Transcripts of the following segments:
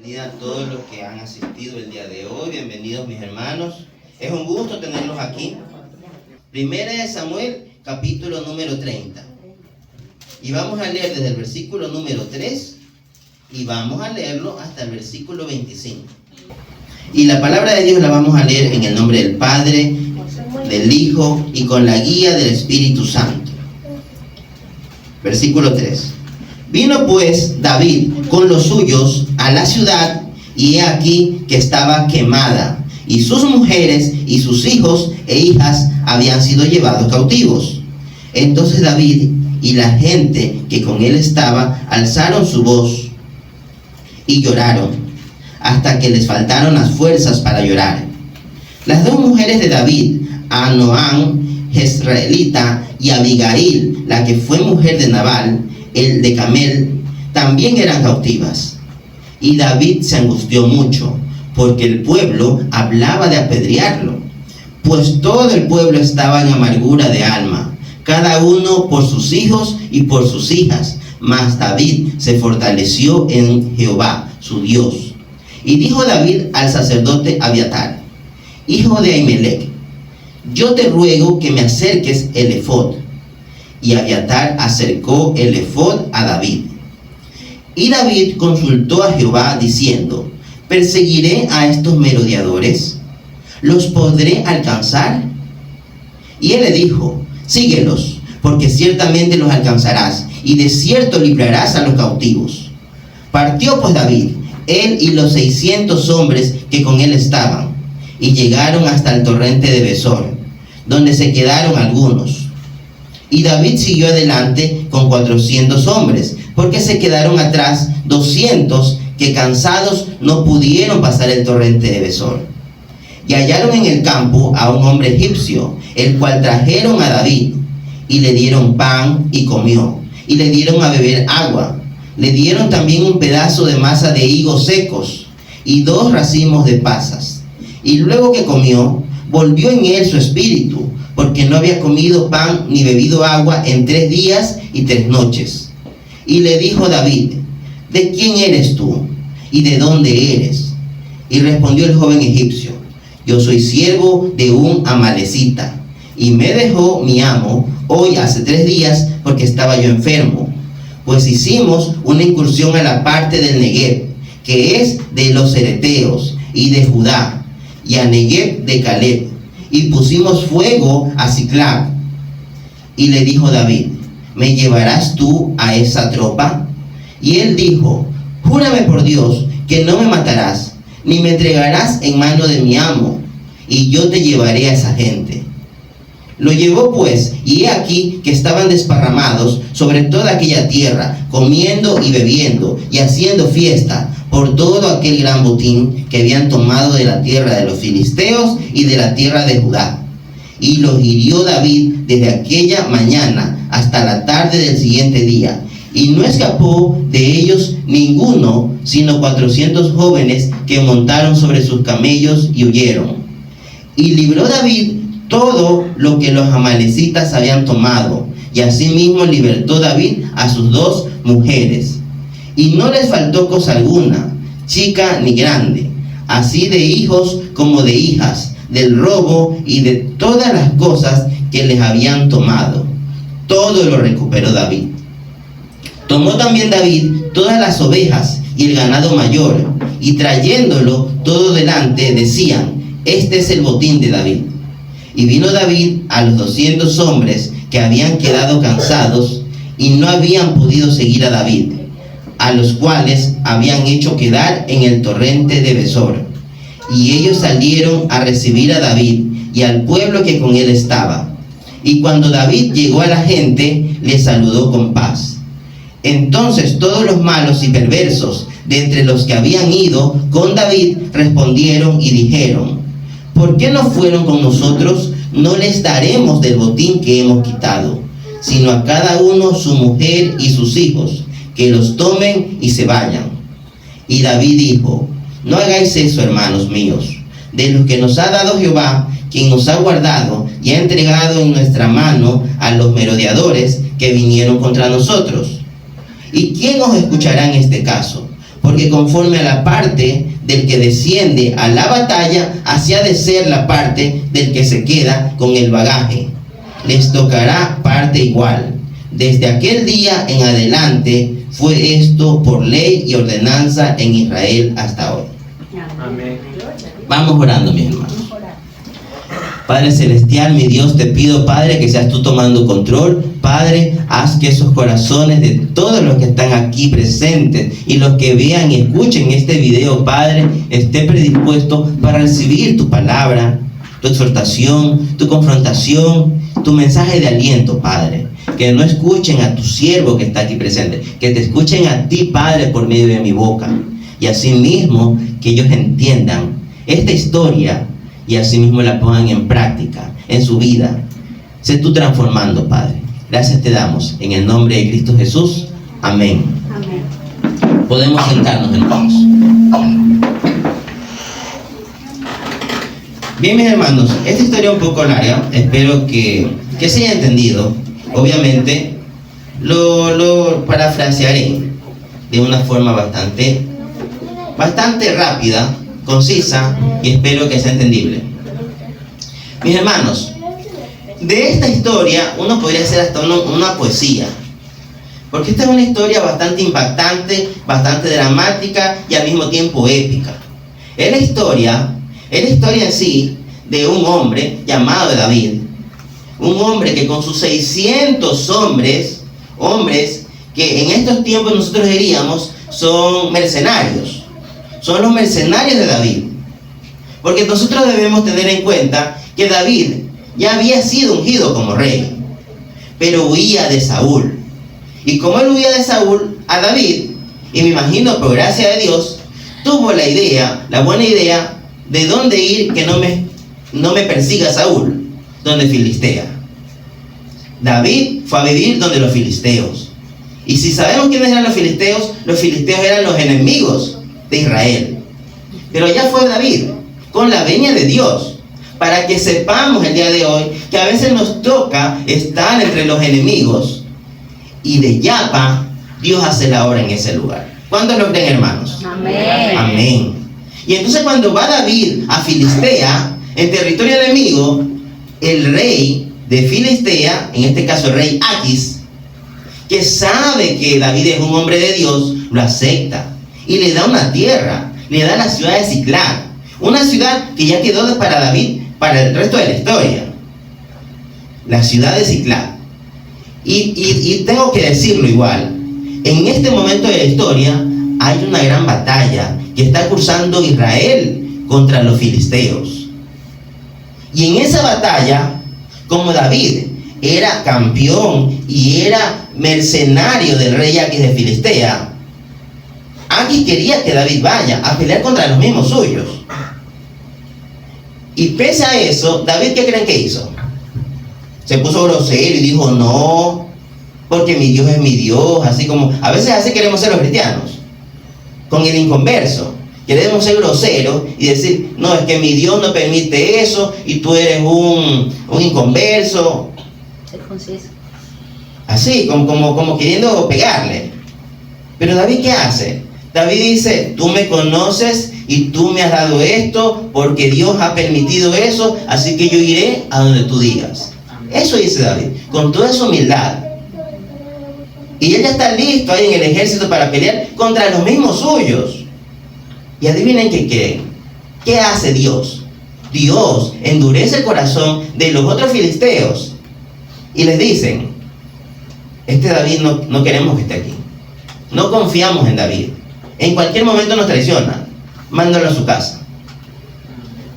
Bienvenida a todos los que han asistido el día de hoy. Bienvenidos mis hermanos. Es un gusto tenerlos aquí. Primera de Samuel, capítulo número 30. Y vamos a leer desde el versículo número 3 y vamos a leerlo hasta el versículo 25. Y la palabra de Dios la vamos a leer en el nombre del Padre, del Hijo y con la guía del Espíritu Santo. Versículo 3. Vino pues David con los suyos a la ciudad, y he aquí que estaba quemada, y sus mujeres y sus hijos e hijas habían sido llevados cautivos. Entonces David y la gente que con él estaba alzaron su voz y lloraron, hasta que les faltaron las fuerzas para llorar. Las dos mujeres de David, Anoam, Jezreelita, y Abigail, la que fue mujer de Nabal, el de Camel, también eran cautivas. Y David se angustió mucho, porque el pueblo hablaba de apedrearlo, pues todo el pueblo estaba en amargura de alma, cada uno por sus hijos y por sus hijas. Mas David se fortaleció en Jehová, su Dios. Y dijo David al sacerdote Abiatar, hijo de Ahimelech: yo te ruego que me acerques el efod. Y Abiatar acercó el efod a David. Y David consultó a Jehová diciendo: ¿perseguiré a estos merodeadores? ¿Los podré alcanzar? Y él le dijo: síguelos, porque ciertamente los alcanzarás, y de cierto librarás a los cautivos. Partió pues David, él y los 600 hombres que con él estaban, y llegaron hasta el torrente de Besor, donde se quedaron algunos. Y David siguió adelante con 400 hombres, porque se quedaron atrás 200 que cansados no pudieron pasar el torrente de Besor. Y hallaron en el campo a un hombre egipcio, el cual trajeron a David, y le dieron pan y comió, y le dieron a beber agua. Le dieron también un pedazo de masa de higos secos y 2 racimos de pasas. Y luego que comió, volvió en él su espíritu, porque no había comido pan ni bebido agua en 3 días y 3 noches. Y le dijo David: ¿de quién eres tú? ¿Y de dónde eres? Y respondió el joven egipcio: yo soy siervo de un amalecita, y me dejó mi amo hoy hace 3 días, porque estaba yo enfermo. Pues hicimos una incursión a la parte del Negev, que es de los cereteos y de Judá, y a Negev de Caleb, y pusimos fuego a Siclag. Y le dijo David: ¿me llevarás tú a esa tropa? Y él dijo: júrame por Dios que no me matarás, ni me entregarás en mano de mi amo, y yo te llevaré a esa gente. Lo llevó pues, y he aquí que estaban desparramados sobre toda aquella tierra, comiendo y bebiendo, y haciendo fiesta por todo aquel gran botín que habían tomado de la tierra de los filisteos y de la tierra de Judá. Y los hirió David desde aquella mañana hasta la tarde del siguiente día, y no escapó de ellos ninguno, sino 400 jóvenes que montaron sobre sus camellos y huyeron. Y libró David todo lo que los amalecitas habían tomado, y asimismo libertó David a sus 2 mujeres. Y no les faltó cosa alguna, chica ni grande, así de hijos como de hijas, del robo y de todas las cosas que les habían tomado. Todo lo recuperó David. Tomó también David todas las ovejas y el ganado mayor, y trayéndolo todo delante, decían: este es el botín de David. Y vino David a los 200 hombres que habían quedado cansados y no habían podido seguir a David, a los cuales habían hecho quedar en el torrente de Besor. Y ellos salieron a recibir a David y al pueblo que con él estaba. Y cuando David llegó a la gente, le saludó con paz. Entonces todos los malos y perversos de entre los que habían ido con David respondieron y dijeron: ¿por qué no fueron con nosotros? No les daremos del botín que hemos quitado, sino a cada uno su mujer y sus hijos, que los tomen y se vayan. Y David dijo: no hagáis eso, hermanos míos. De los que nos ha dado Jehová, quien nos ha guardado y ha entregado en nuestra mano a los merodeadores que vinieron contra nosotros. ¿Y quién os escuchará en este caso? porque conforme a la parte del que desciende a la batalla, así ha de ser la parte del que se queda con el bagaje. Les tocará parte igual. Desde aquel día en adelante fue esto por ley y ordenanza en Israel hasta hoy. Amén. Vamos orando, mis hermanos. Padre celestial, mi Dios, te pido, Padre, que seas tú tomando control. Padre, haz que esos corazones de todos los que están aquí presentes y los que vean y escuchen este video, Padre, estén predispuestos para recibir tu palabra, tu exhortación, tu confrontación, tu mensaje de aliento, Padre. Que no escuchen a tu siervo que está aquí presente, que te escuchen a ti, Padre, por medio de mi boca. Y asimismo, que ellos entiendan esta historia y asimismo la pongan en práctica, en su vida. Sé tú transformando, Padre. Gracias te damos, en el nombre de Cristo Jesús. Amén. Amén. Podemos sentarnos, hermanos. Bien, mis hermanos, esta historia es un poco larga. Espero que se haya entendido. Obviamente, lo parafrasearé de una forma bastante rápida, concisa, y espero que sea entendible. Mis hermanos, de esta historia uno podría hacer hasta una poesía, porque esta es una historia bastante impactante, bastante dramática y al mismo tiempo épica. Es la historia en sí de un hombre llamado David, un hombre que con sus 600 hombres que en estos tiempos nosotros diríamos son mercenarios, son los mercenarios de David. Porque nosotros debemos tener en cuenta que David ya había sido ungido como rey, pero huía de Saúl. Y como él huía de Saúl, a David, y me imagino por gracia de Dios, tuvo la buena idea de dónde ir que no me persiga Saúl, donde Filistea. David fue a vivir donde los filisteos. Y si sabemos quiénes eran los filisteos eran los enemigos de Israel. Pero ya fue David, con la venia de Dios, para que sepamos el día de hoy que a veces nos toca estar entre los enemigos, y de Yapa Dios hace la obra en ese lugar. ¿Cuántos lo creen, hermanos? Amén. Amén. Y entonces cuando va David a Filistea, en territorio enemigo, el rey de Filistea, en este caso el rey Aquis, que sabe que David es un hombre de Dios, lo acepta y le da una tierra, le da la ciudad de Siclag, una ciudad que ya quedó para David para el resto de la historia, la ciudad de Siclag. Y tengo que decirlo igual, en este momento de la historia hay una gran batalla que está cursando Israel contra los filisteos. Y en esa batalla, como David era campeón y era mercenario del rey Aquis de Filistea, Aquis quería que David vaya a pelear contra los mismos suyos. Y pese a eso, David, ¿qué creen que hizo? Se puso grosero y dijo, no, porque mi Dios es mi Dios. Así como a veces así queremos ser los cristianos, con el inconverso. Queremos ser groseros y decir, no, es que mi Dios no permite eso y tú eres un inconverso. Así, como queriendo pegarle. Pero David, ¿qué hace? David dice, tú me conoces y tú me has dado esto porque Dios ha permitido eso, así que yo iré a donde tú digas. Eso dice David, con toda su humildad. Y él ya está listo ahí en el ejército para pelear contra los mismos suyos. Y adivinen qué creen. ¿Qué hace Dios? Dios endurece el corazón de los otros filisteos y les dicen, este David no queremos que esté aquí. No confiamos en David. En cualquier momento nos traiciona. Mándalo a su casa.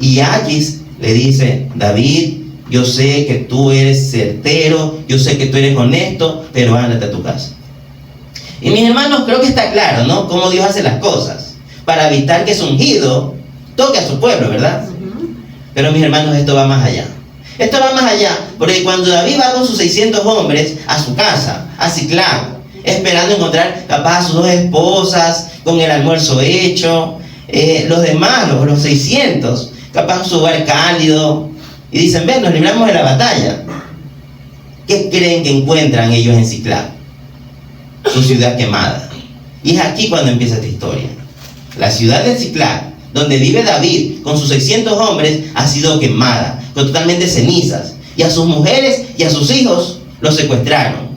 Y Aquis le dice, David, yo sé que tú eres certero, yo sé que tú eres honesto, pero ándate a tu casa. Y mis hermanos, creo que está claro, ¿no? Cómo Dios hace las cosas para evitar que su ungido toque a su pueblo, ¿verdad? Pero mis hermanos, esto va más allá. Esto va más allá, porque cuando David va con sus 600 hombres a su casa, a Siclag, esperando encontrar capaz a sus 2 esposas, con el almuerzo hecho, los demás, los 600, capaz su hogar cálido, y dicen, ven, nos libramos de la batalla. ¿Qué creen que encuentran ellos en Siclag? Su ciudad quemada. Y es aquí cuando empieza esta historia. La ciudad de Siclag, donde vive David con sus 600 hombres, ha sido quemada, con totalmente cenizas. Y a sus mujeres y a sus hijos los secuestraron.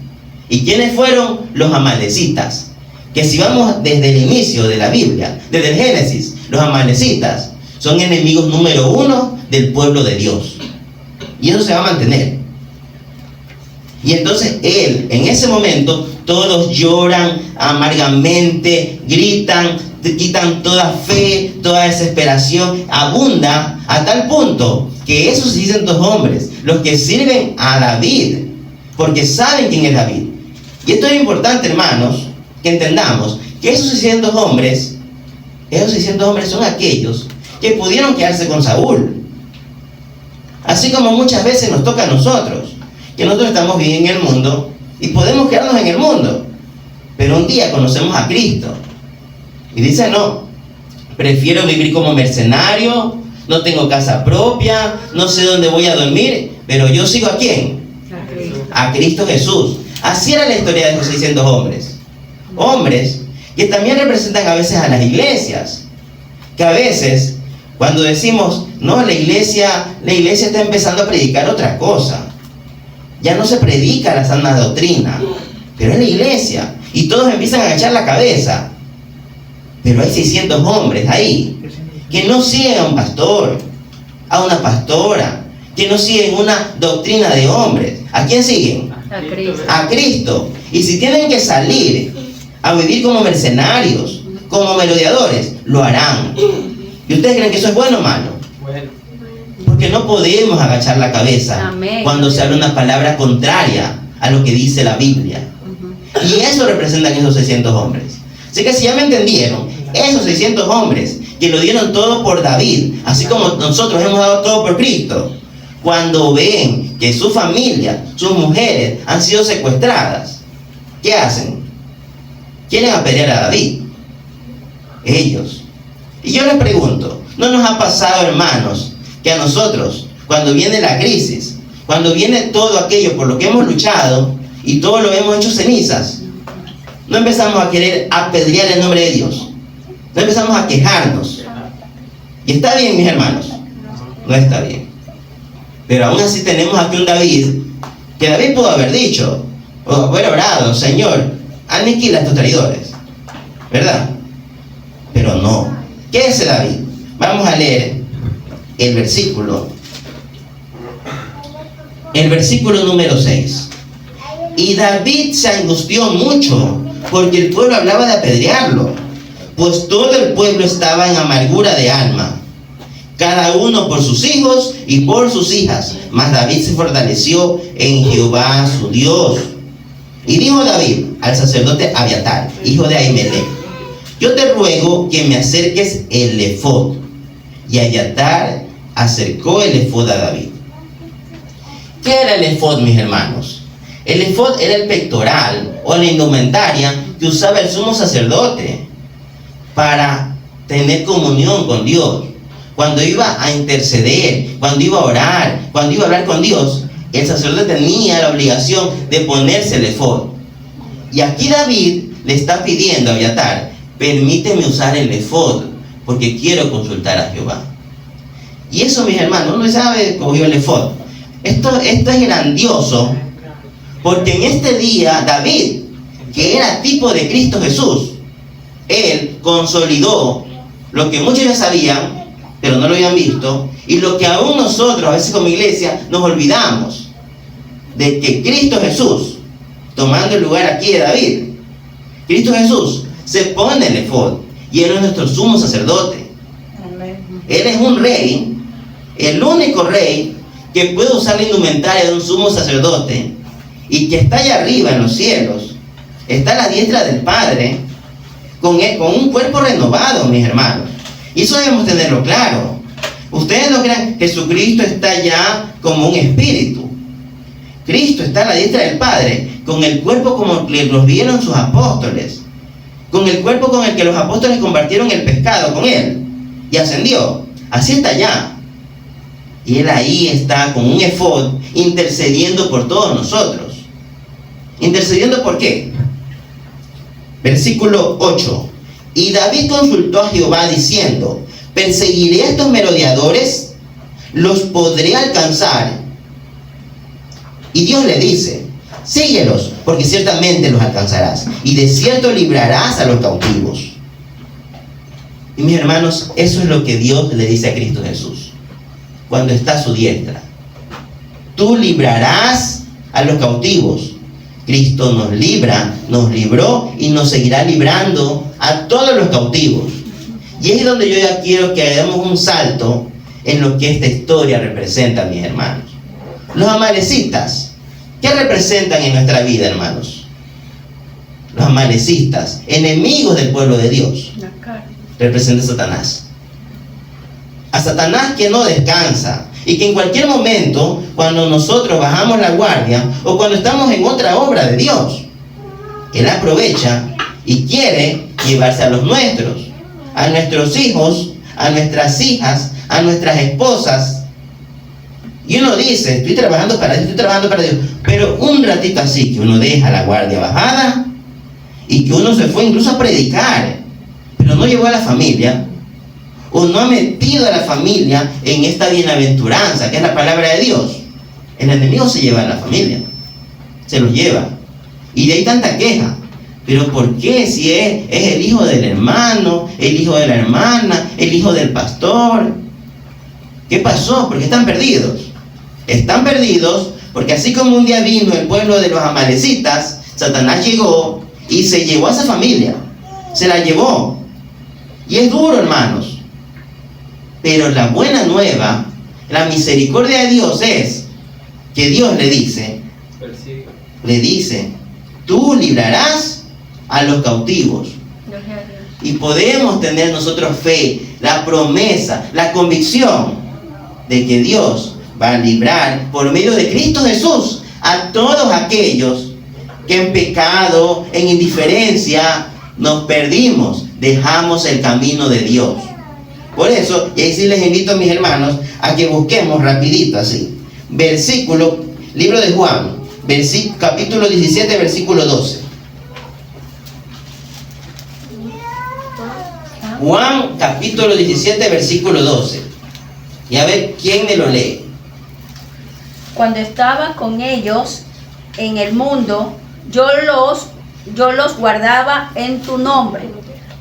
¿Y quiénes fueron? Los amalecitas. Que si vamos desde el inicio de la Biblia, desde el Génesis, los amalecitas son enemigos número 1 del pueblo de Dios. Y eso se va a mantener. Y entonces él, en ese momento, todos lloran amargamente, gritan, quitan toda fe, toda desesperación, abunda a tal punto que esos 600 hombres, los que sirven a David, porque saben quién es David. Y esto es importante, hermanos, que entendamos que esos 600 hombres son aquellos que pudieron quedarse con Saúl. Así como muchas veces nos toca a nosotros, que nosotros estamos bien en el mundo y podemos quedarnos en el mundo, pero un día conocemos a Cristo y dice: no, prefiero vivir como mercenario, no tengo casa propia, no sé dónde voy a dormir, pero yo sigo ¿a quién? A Cristo Jesús. Así era la historia de esos 600 hombres. Hombres que también representan a veces a las iglesias, que a veces cuando decimos: no, la iglesia está empezando a predicar otra cosa, ya no se predica la sana doctrina, pero es la iglesia, y todos empiezan a agachar la cabeza. Pero hay 600 hombres ahí que no siguen a un pastor, a una pastora, que no siguen una doctrina de hombres. ¿A quién siguen? A Cristo. A Cristo. Y si tienen que salir a vivir como mercenarios, como merodeadores, lo harán. ¿Y ustedes creen que eso es bueno o malo? Bueno. Porque no podemos agachar la cabeza. Amén. Cuando se habla una palabra contraria a lo que dice la Biblia. Y eso representan esos 600 hombres. Así que si ya me entendieron, esos 600 hombres que lo dieron todo por David, así como nosotros hemos dado todo por Cristo, cuando ven que su familia, sus mujeres han sido secuestradas, ¿qué hacen? Quieren apedrear a David. Ellos. Y yo les pregunto, ¿no nos ha pasado, hermanos, que a nosotros, cuando viene la crisis, cuando viene todo aquello por lo que hemos luchado y todo lo hemos hecho cenizas, no empezamos a querer apedrear el nombre de Dios? No empezamos a quejarnos. Y está bien, mis hermanos, no está bien. Pero aún así tenemos aquí un David, que David pudo haber dicho, o haber orado: Señor, aniquila a estos traidores, ¿verdad? Pero no. ¿Qué es David? Vamos a leer el versículo número 6. Y David se angustió mucho porque el pueblo hablaba de apedrearlo, pues todo el pueblo estaba en amargura de alma, cada uno por sus hijos y por sus hijas. Mas David se fortaleció en Jehová su Dios. Y dijo David al sacerdote Abiatar, hijo de Ahimelech: yo te ruego que me acerques el efod. Y Abiatar acercó el efod a David. ¿Qué era el efod, mis hermanos? El efod era el pectoral o la indumentaria que usaba el sumo sacerdote para tener comunión con Dios. Cuando iba a interceder, cuando iba a orar, cuando iba a hablar con Dios, el sacerdote tenía la obligación de ponerse el efod. Y aquí David le está pidiendo a Abiatar: permíteme usar el efod, porque quiero consultar a Jehová. Y eso, mis hermanos, uno sabe, cogió el efod. Esto es grandioso, porque en este día David, que era tipo de Cristo Jesús, él consolidó lo que muchos ya sabían, pero no lo habían visto, y lo que aún nosotros, a veces como iglesia, nos olvidamos, de que Cristo Jesús, tomando el lugar aquí de David, Cristo Jesús se pone el efod, y Él es nuestro sumo sacerdote. Él es un rey, el único rey que puede usar la indumentaria de un sumo sacerdote, y que está allá arriba en los cielos, está a la diestra del Padre, con un cuerpo renovado, mis hermanos. Y eso debemos tenerlo claro. Ustedes no crean que Jesucristo está ya como un espíritu. Cristo está a la diestra del Padre, con el cuerpo como que los vieron sus apóstoles, con el cuerpo con el que los apóstoles compartieron el pescado con Él, y ascendió. Así está allá. Y Él ahí está con un efod, intercediendo por todos nosotros. ¿Intercediendo por qué? Versículo 8. Y David consultó a Jehová diciendo: ¿perseguiré a estos merodeadores? ¿Los podré alcanzar? Y Dios le dice: síguelos, porque ciertamente los alcanzarás, y de cierto librarás a los cautivos. Y mis hermanos, eso es lo que Dios le dice a Cristo Jesús cuando está a su diestra: tú librarás a los cautivos. Cristo nos libra, nos libró y nos seguirá librando a todos los cautivos. Y es donde yo ya quiero que hagamos un salto en lo que esta historia representa, mis hermanos. Los amalecitas, ¿qué representan en nuestra vida, hermanos? Los amalecitas, enemigos del pueblo de Dios, representa a Satanás. A Satanás, que no descansa y que en cualquier momento, cuando nosotros bajamos la guardia o cuando estamos en otra obra de Dios, él aprovecha y quiere llevarse a los nuestros, a nuestros hijos, a nuestras hijas, a nuestras esposas. Y uno dice: estoy trabajando para Dios, pero un ratito así que uno deja la guardia bajada y que uno se fue incluso a predicar, pero no llevó a la familia, o no ha metido a la familia en esta bienaventuranza que es la palabra de Dios, el enemigo se lleva a la familia, se los lleva. Y de ahí tanta queja: pero ¿por qué? Si es el hijo del hermano, el hijo de la hermana, el hijo del pastor. ¿Qué pasó? ¿Por qué están perdidos? Están perdidos porque así como un día vino el pueblo de los amalecitas, Satanás llegó y se llevó a esa familia, se la llevó. Y es duro, hermanos. Pero la buena nueva, la misericordia de Dios es que Dios le dice, tú librarás a los cautivos. Y podemos tener nosotros fe, la promesa, la convicción de que Dios va a librar por medio de Cristo Jesús a todos aquellos que en pecado, en indiferencia, nos perdimos, dejamos el camino de Dios. Por eso, y ahí sí les invito, mis hermanos, a que busquemos rapidito así. Libro de Juan, capítulo 17, versículo 12. Juan, capítulo 17, versículo 12. Y a ver, ¿quién me lo lee? Cuando estaba con ellos en el mundo, yo los guardaba en tu nombre.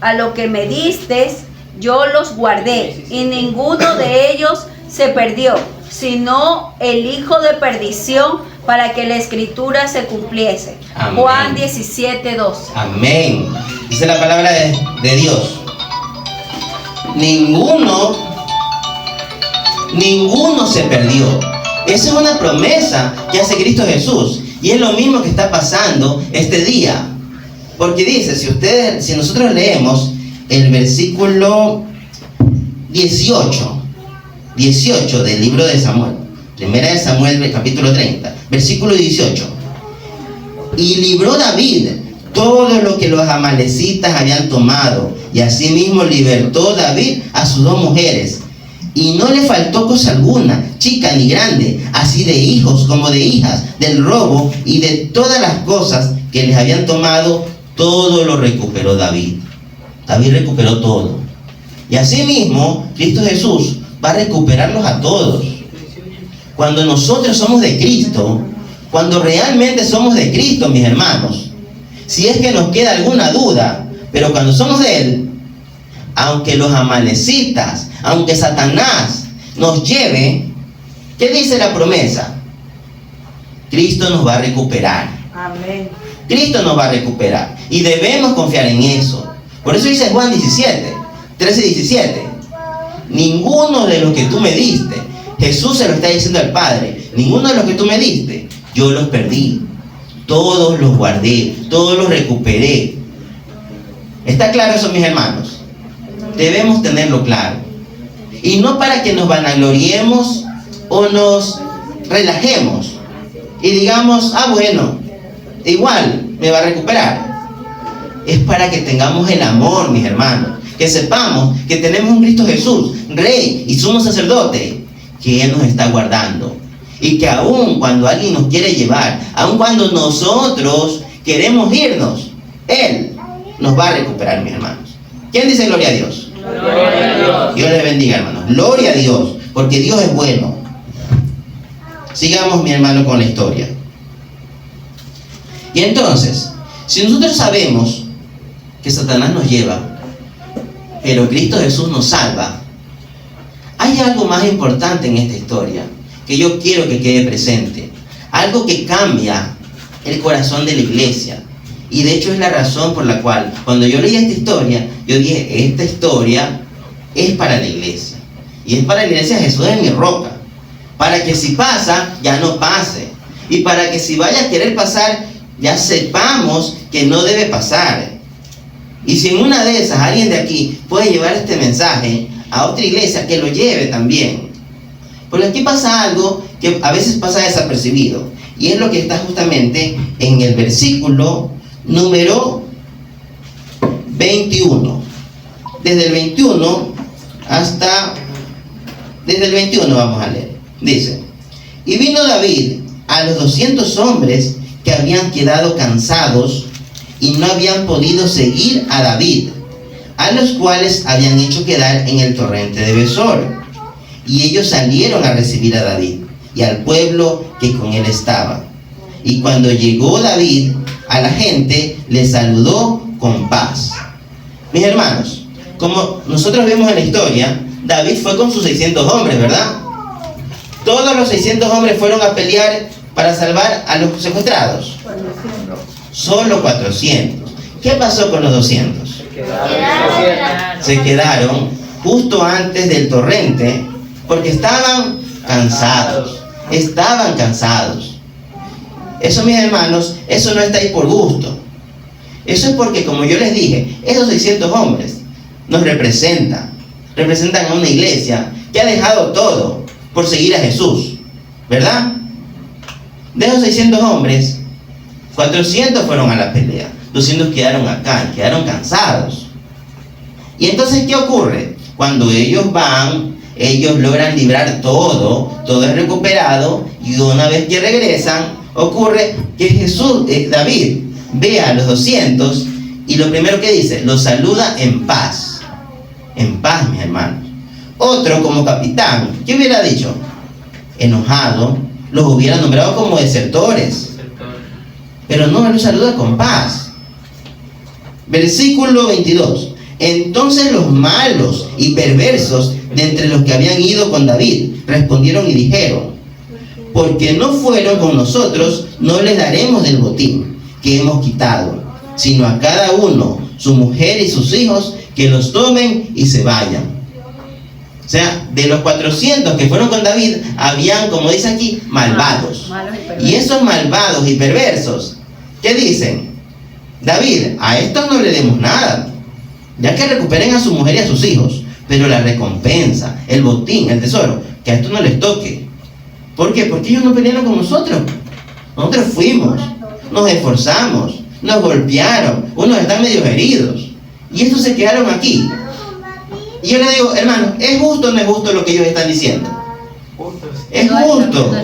A lo que me diste, yo los guardé, y ninguno de ellos se perdió, sino el hijo de perdición, para que la escritura se cumpliese. Amén. Juan 17, 12. Amén. Dice la palabra de Dios: ninguno se perdió. Esa es una promesa que hace Cristo Jesús, y es lo mismo que está pasando este día. Porque dice, si nosotros leemos el versículo 18 del libro de Samuel, primera de Samuel, capítulo 30, versículo 18: y libró David todo lo que los amalecitas habían tomado, y asimismo libertó David a sus dos mujeres, y no le faltó cosa alguna, chica ni grande, así de hijos como de hijas, del robo y de todas las cosas que les habían tomado, todo lo recuperó David. David recuperó todo. Y asimismo, Cristo Jesús va a recuperarlos a todos. Cuando nosotros somos de Cristo, cuando realmente somos de Cristo, mis hermanos, si es que nos queda alguna duda, pero cuando somos de Él, aunque los amalecitas, aunque Satanás nos lleve, ¿qué dice la promesa? Cristo nos va a recuperar. Amén. Cristo nos va a recuperar. Y debemos confiar en eso. Por eso dice Juan 13:17. Ninguno de los que tú me diste, Jesús se lo está diciendo al Padre, ninguno de los que tú me diste, yo los perdí. Todos los guardé, todos los recuperé. ¿Está claro eso, mis hermanos? Debemos tenerlo claro. Y no para que nos vanagloriemos o nos relajemos y digamos, bueno, igual me va a recuperar. Es para que tengamos el amor, mis hermanos, que sepamos que tenemos un Cristo Jesús, Rey y sumo sacerdote, que Él nos está guardando, y que aun cuando alguien nos quiere llevar, aun cuando nosotros queremos irnos, Él nos va a recuperar, mis hermanos. ¿Quién dice gloria a Dios? Gloria a Dios. Dios les bendiga, hermanos. Gloria a Dios, porque Dios es bueno. Sigamos, mi hermano, con la historia. Y entonces, si nosotros sabemos que Satanás nos lleva, pero Cristo Jesús nos salva, hay algo más importante en esta historia que yo quiero que quede presente. Algo que cambia el corazón de la iglesia. Y de hecho es la razón por la cual, cuando yo leí esta historia, yo dije, esta historia es para la iglesia. Y es para la iglesia, Jesús es mi roca. Para que si pasa, ya no pase. Y para que si vaya a querer pasar, ya sepamos que no debe pasar. Y si en una de esas alguien de aquí puede llevar este mensaje a otra iglesia, que lo lleve también. Porque aquí pasa algo que a veces pasa desapercibido. Y es lo que está justamente en el versículo número 21. Desde el 21 desde el 21 vamos a leer. Dice: y vino David a los 200 hombres que habían quedado cansados y no habían podido seguir a David, a los cuales habían hecho quedar en el torrente de Besor. Y ellos salieron a recibir a David y al pueblo que con él estaba. Y cuando llegó David a la gente, le saludó con paz. Mis hermanos, como nosotros vemos en la historia, David fue con sus 600 hombres, ¿verdad? Todos los 600 hombres fueron a pelear para salvar a los secuestrados. Solo 400. ¿Qué pasó con los 200? Se quedaron justo antes del torrente porque estaban cansados. Estaban cansados. Eso, mis hermanos, eso no está ahí por gusto. Eso es porque, como yo les dije, esos 600 hombres nos representan a una iglesia que ha dejado todo por seguir a Jesús, ¿verdad? De esos 600 hombres, 400 fueron a la pelea, 200 quedaron acá, quedaron cansados. Y entonces, ¿qué ocurre? Cuando ellos van, ellos logran librar todo es recuperado, y una vez que regresan, ocurre que David ve a los 200 y lo primero que dice, los saluda en paz, mis hermanos. Otro, como capitán, ¿qué hubiera dicho? Enojado, los hubiera nombrado como desertores, pero no, los saluda con paz. Versículo 22. Entonces los malos y perversos de entre los que habían ido con David respondieron y dijeron: porque no fueron con nosotros, no les daremos del botín que hemos quitado, sino a cada uno, su mujer y sus hijos, que los tomen y se vayan. O sea, de los 400 que fueron con David, habían, como dice aquí, malvados. Y esos malvados y perversos, ¿qué dicen? David, a estos no le demos nada, ya que recuperen a su mujer y a sus hijos, pero la recompensa, el botín, el tesoro, que a estos no les toque. ¿Por qué? Porque ellos no pelearon con nosotros. Nosotros fuimos, nos esforzamos, nos golpearon, unos están medio heridos, y estos se quedaron aquí. Y yo le digo, hermano, ¿es justo o no es justo lo que ellos están diciendo? Es justo,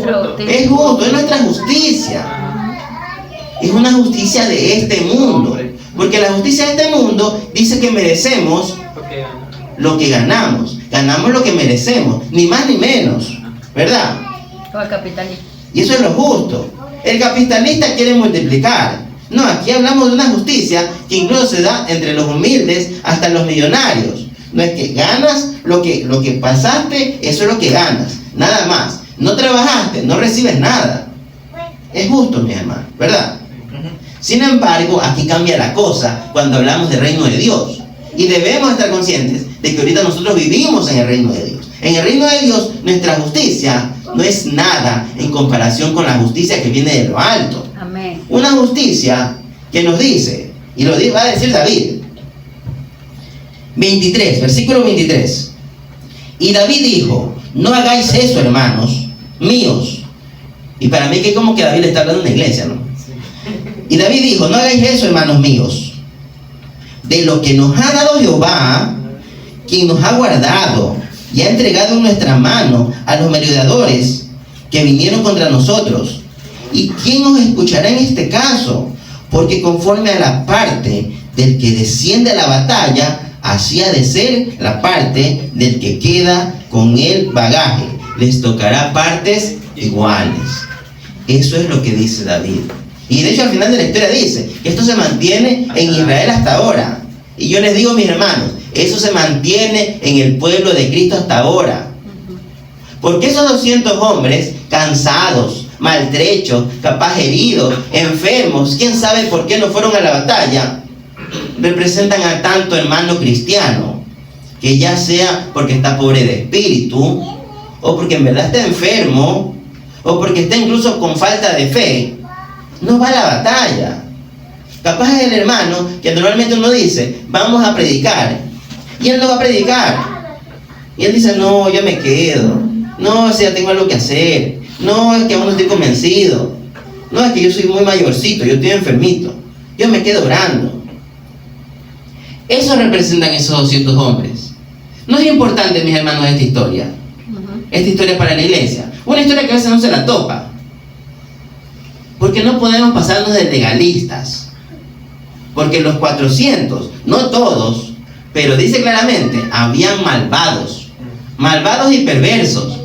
es justo, es nuestra justicia. Es una justicia de este mundo. Porque la justicia de este mundo dice que merecemos lo que ganamos. Ganamos lo que merecemos, ni más ni menos, ¿verdad? Y eso es lo justo. El capitalista quiere multiplicar. No, aquí hablamos de una justicia que incluso se da entre los humildes hasta los millonarios. No es que ganas lo que pasaste, eso es lo que ganas, nada más. No trabajaste, no recibes nada. Es justo, mi hermano, ¿verdad? Sin embargo, aquí cambia la cosa cuando hablamos del reino de Dios. Y debemos estar conscientes de que ahorita nosotros vivimos en el reino de Dios. En el reino de Dios, nuestra justicia no es nada en comparación con la justicia que viene de lo alto. Amén. Una justicia que nos dice, y lo va a decir David, 23, versículo 23. Y David dijo: no hagáis eso, hermanos míos. Y para mí que como que David le está hablando en la iglesia, ¿no? Y David dijo: no hagáis eso, hermanos míos. De lo que nos ha dado Jehová, quien nos ha guardado y ha entregado en nuestra mano a los merodeadores que vinieron contra nosotros. ¿Y quién nos escuchará en este caso? Porque conforme a la parte del que desciende a la batalla, así ha de ser la parte del que queda con el bagaje. Les tocará partes iguales. Eso es lo que dice David. Y de hecho al final de la historia dice que esto se mantiene en Israel hasta ahora. Y yo les digo, mis hermanos, eso se mantiene en el pueblo de Cristo hasta ahora. Porque esos 200 hombres cansados, maltrechos, capaz heridos, enfermos, quién sabe por qué no fueron a la batalla, representan a tanto hermano cristiano, que ya sea porque está pobre de espíritu, o porque en verdad está enfermo, o porque está incluso con falta de fe, no va a la batalla. Capaz es el hermano que normalmente uno dice, vamos a predicar, y él no va a predicar. Y él dice, no, yo me quedo. No, o sea, tengo algo que hacer. No, es que aún no estoy convencido. No, es que yo soy muy mayorcito, yo estoy enfermito. Yo me quedo orando. Eso representan esos 200 hombres. No es importante, mis hermanos, esta historia. Esta historia para la iglesia. Una historia que a veces no se la topa. Porque no podemos pasarnos de legalistas. Porque los 400, no todos, pero dice claramente, habían malvados. Malvados y perversos.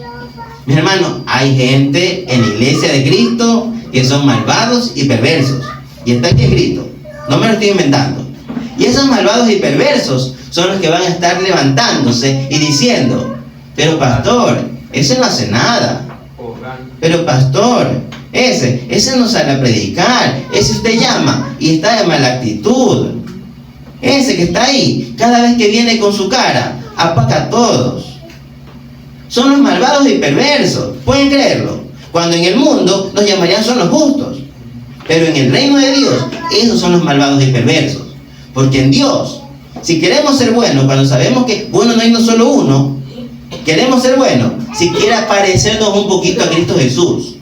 Mis hermanos, hay gente en la iglesia de Cristo que son malvados y perversos. Y está aquí escrito. No me lo estoy inventando. Y esos malvados y perversos son los que van a estar levantándose y diciendo, pero pastor, ese no hace nada. Pero pastor, ese no sale a predicar. Ese usted llama y está de mala actitud. Ese que está ahí, cada vez que viene con su cara, apaga a todos. Son los malvados y perversos. ¿Pueden creerlo? Cuando en el mundo nos llamarían son los justos. Pero en el reino de Dios, esos son los malvados y perversos. Porque en Dios, si queremos ser buenos, cuando sabemos que bueno no hay no solo uno, queremos ser buenos, si quiere parecernos un poquito a Cristo Jesús.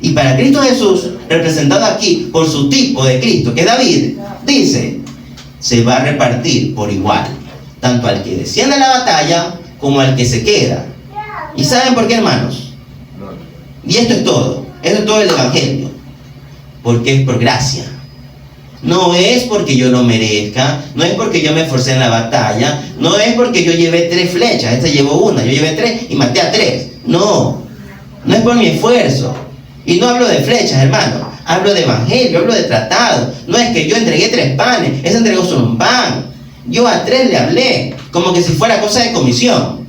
Y para Cristo Jesús, representado aquí por su tipo de Cristo, que es David, dice, se va a repartir por igual, tanto al que desciende a la batalla, como al que se queda. ¿Y saben por qué, hermanos? Y esto es todo el evangelio. Porque es por gracia. No es porque yo lo merezca, no es porque yo me esforcé en la batalla, no es porque yo llevé 3 flechas, este llevó una, yo llevé 3 y maté a 3. No es por mi esfuerzo. Y no hablo de flechas, hermano, hablo de evangelio, hablo de tratado. No es que yo entregué 3 panes, ese entregó solo un pan. Yo a 3 le hablé, como que si fuera cosa de comisión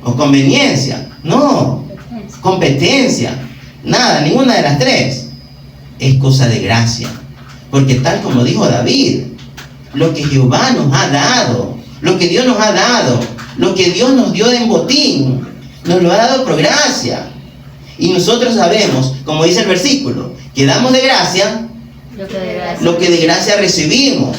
o conveniencia. No, competencia, nada, ninguna de las 3. Es cosa de gracia, porque tal como dijo David, lo que Jehová nos ha dado, lo que Dios nos ha dado, lo que Dios nos dio de botín, nos lo ha dado por gracia. Y nosotros sabemos, como dice el versículo, que damos de gracia lo que de gracia recibimos.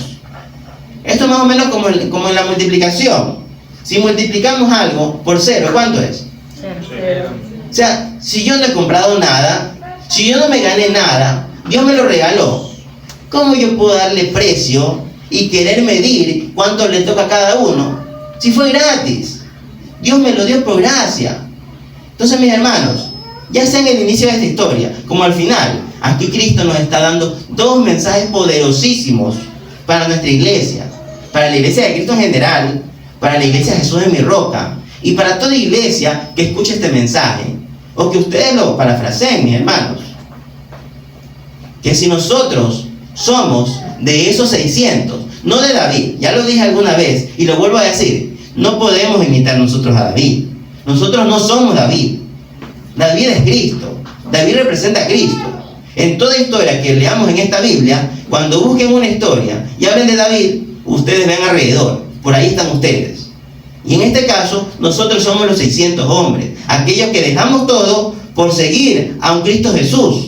Esto es más o menos como en la multiplicación. Si multiplicamos algo por 0, ¿cuánto es? 0. O sea, si yo no he comprado nada, si yo no me gané nada, Dios me lo regaló. ¿Cómo yo puedo darle precio y querer medir cuánto le toca a cada uno? Si fue gratis. Dios me lo dio por gracia. Entonces, mis hermanos, ya sea en el inicio de esta historia, como al final, aquí Cristo nos está dando 2 mensajes poderosísimos para nuestra iglesia. Para la iglesia de Cristo en general, para la iglesia de Jesús en mi roca, y para toda iglesia que escuche este mensaje, o que ustedes lo parafraseen, mis hermanos. Que si nosotros somos de esos 600, no de David, ya lo dije alguna vez y lo vuelvo a decir, no podemos imitar nosotros a David. Nosotros no somos David. David es Cristo. David representa a Cristo. En toda historia que leamos en esta Biblia, cuando busquen una historia y hablen de David, ustedes ven alrededor. Por ahí están ustedes. Y en este caso, nosotros somos los 600 hombres, aquellos que dejamos todo por seguir a un Cristo Jesús.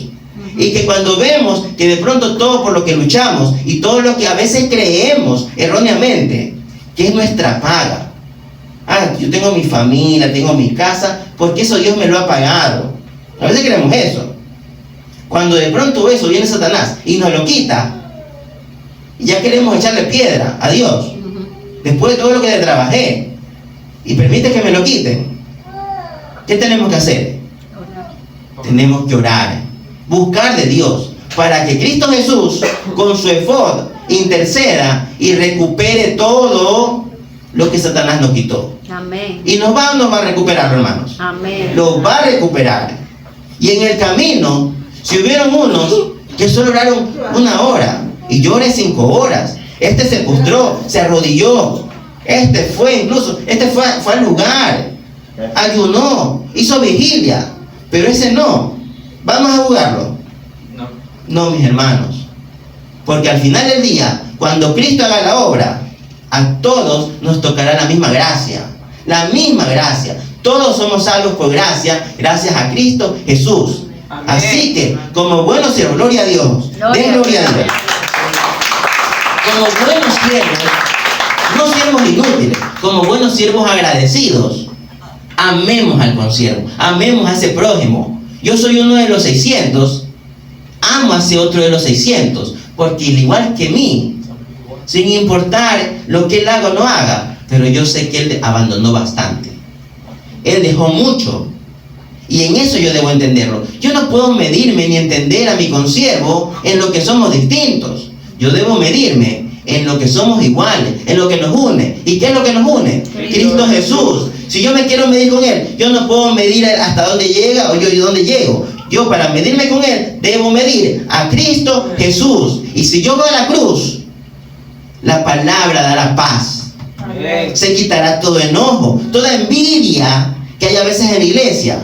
Y que cuando vemos que de pronto todo por lo que luchamos y todo lo que a veces creemos erróneamente, que es nuestra paga. Yo tengo mi familia, tengo mi casa, porque eso Dios me lo ha pagado. A veces creemos eso. Cuando de pronto eso viene Satanás y nos lo quita, ya queremos echarle piedra a Dios. Después de todo lo que le trabajé y permite que me lo quiten, ¿qué tenemos que hacer? Tenemos que orar, buscar de Dios, para que Cristo Jesús, con su efod, interceda y recupere todo lo que Satanás nos quitó. Amén. Y nos va a recuperar, hermanos. Amén. Los va a recuperar. Y en el camino, si hubieron unos que solo oraron 1 hora, y yo oré 5 horas, este se postró, se arrodilló, este fue al lugar, ayunó, hizo vigilia, pero ese no. ¿Vamos a jugarlo? No, mis hermanos, porque al final del día, cuando Cristo haga la obra, a todos nos tocará la misma gracia. La misma gracia. Todos somos salvos por gracia, gracias a Cristo Jesús. Amén. Así que, como buenos siervos, gloria a Dios. Den gloria a Dios. Como buenos siervos, no siervos inútiles, como buenos siervos agradecidos, amemos al consiervo, amemos a ese prójimo. Yo soy uno de los 600, amo a ese otro de los 600, porque al igual que mí, sin importar lo que él haga o no haga, pero yo sé que él abandonó bastante. Él dejó mucho. Y en eso yo debo entenderlo. Yo no puedo medirme ni entender a mi consiervo en lo que somos distintos. Yo debo medirme en lo que somos iguales, en lo que nos une. ¿Y qué es lo que nos une? Cristo Jesús. Si yo me quiero medir con Él, yo no puedo medir hasta dónde llega o yo dónde llego. Yo, para medirme con Él, debo medir a Cristo Jesús. Y si yo voy a la cruz, la palabra dará paz. Amén. Se quitará todo enojo, toda envidia que hay a veces en la iglesia.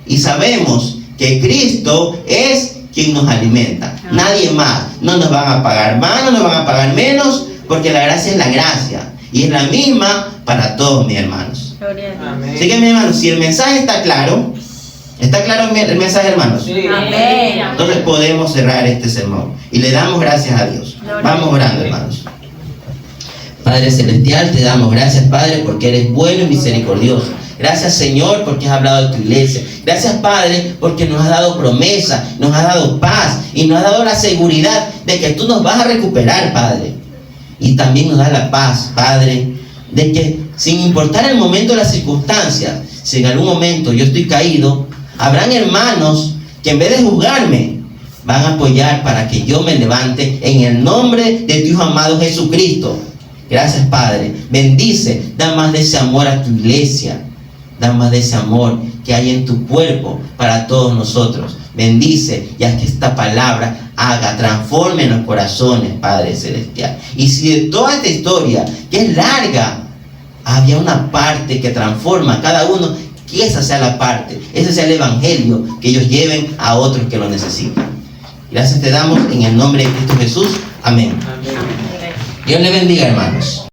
Y sabemos que Cristo es quien nos alimenta. Amén. Nadie más. No nos van a pagar más, no nos van a pagar menos, porque la gracia es la gracia. Y es la misma para todos, mis hermanos. Amén. Así que, mis hermanos, si el mensaje está claro el mensaje, hermanos. Sí. Amén. Entonces podemos cerrar este sermón. Y le damos gracias a Dios. Vamos orando, hermanos. Padre Celestial, te damos gracias, Padre, porque eres bueno y misericordioso. Gracias, Señor, porque has hablado de tu iglesia. Gracias, Padre, porque nos has dado promesa, nos has dado paz y nos has dado la seguridad de que tú nos vas a recuperar, Padre. Y también nos da la paz, Padre, de que sin importar el momento de las circunstancias, si en algún momento yo estoy caído, habrán hermanos que en vez de juzgarme, van a apoyar para que yo me levante en el nombre de tu Hijo amado Jesucristo. Gracias, Padre. Bendice, da más de ese amor a tu iglesia. Da más de ese amor que hay en tu cuerpo para todos nosotros. Bendice y haz que esta palabra transforme en los corazones, Padre Celestial. Y si de toda esta historia, que es larga, había una parte que transforma a cada uno, que esa sea la parte, ese sea el evangelio que ellos lleven a otros que lo necesitan. Gracias te damos en el nombre de Cristo Jesús. Amén. Amén. Dios le bendiga, hermanos.